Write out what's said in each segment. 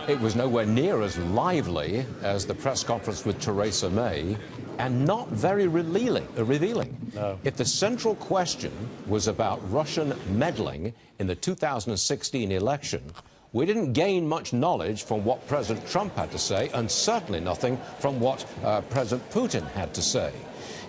It was nowhere near as lively as the press conference with Theresa May, and not very revealing. No. If the central question was about Russian meddling in the 2016 election, we didn't gain much knowledge from what President Trump had to say, and certainly nothing from what President Putin had to say.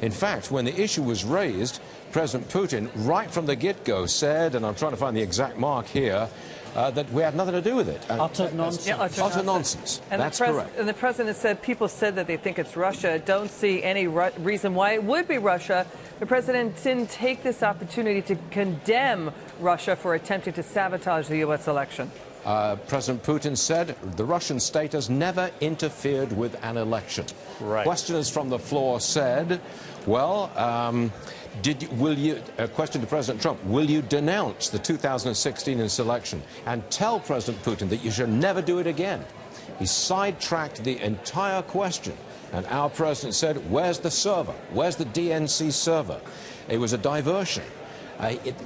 In fact, when the issue was raised, President Putin, right from the get-go, said, and I'm trying to find the exact mark here, that we had nothing to do with it. Utter nonsense. Yeah, utter nonsense. And that's correct. And the president said people said that they think it's Russia. Don't see any reason why it would be Russia. The president didn't take this opportunity to condemn Russia for attempting to sabotage the U.S. election. President Putin said the Russian state has never interfered with an election. Right. Questioners from the floor said, well, a question to President Trump, will you denounce the 2016 election and tell President Putin that you should never do it again? He sidetracked the entire question, and our president said, where's the server? Where's the DNC server? It was a diversion.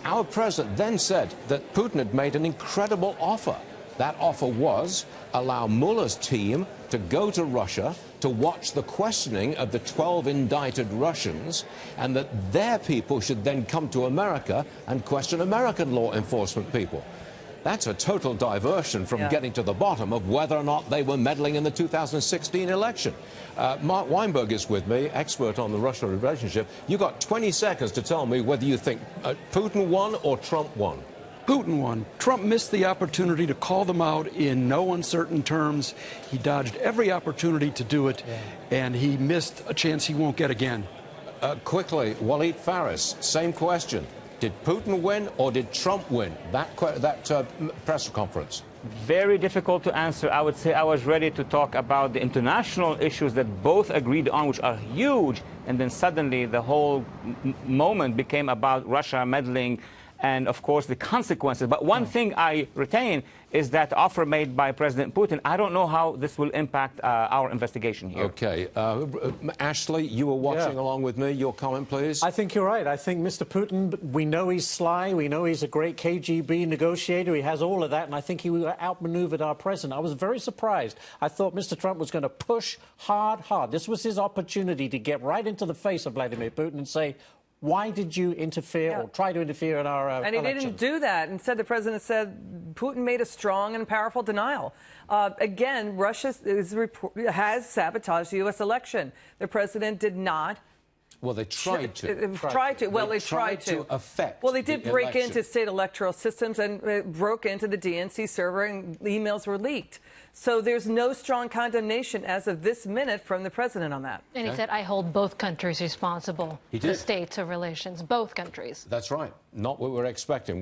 Our president then said that Putin had made an incredible offer. That offer was allow Mueller's team to go to Russia to watch the questioning of the 12 indicted Russians, and that their people should then come to America and question American law enforcement people. That's a total diversion from getting to the bottom of whether or not they were meddling in the 2016 election. Mark Weinberg is with me, expert on the Russia relationship. You've got 20 seconds to tell me whether you think Putin won or Trump won. Putin won. Trump missed the opportunity to call them out in no uncertain terms. He dodged every opportunity to do it, and he missed a chance he won't get again. Quickly, Walid Phares, same question. Did Putin win or did Trump win that press conference? Very difficult to answer. I would say I was ready to talk about the international issues that both agreed on, which are huge, and then suddenly the whole moment became about Russia meddling and, of course, the consequences. But one thing I retain is that offer made by President Putin. I don't know how this will impact our investigation here. Okay. Ashley, you were watching along with me. Your comment, please. I think you're right. I think Mr. Putin, we know he's sly. We know he's a great KGB negotiator. He has all of that, and I think he outmaneuvered our president. I was very surprised. I thought Mr. Trump was going to push hard. This was his opportunity to get right into the face of Vladimir Putin and say, why did you interfere or try to interfere in our And he election? didn't do that. Instead, the president said Putin made a strong and powerful denial. Again, Russia has sabotaged the U.S. election. The president did not. Well, they tried to. Well, they tried to affect. Well, they did break election. into state electoral systems and broke into the DNC server, and emails were leaked. So there's no strong condemnation as of this minute from the president on that. And he said, I hold both countries responsible. He did. The states of relations, both countries. That's right. Not what we're expecting.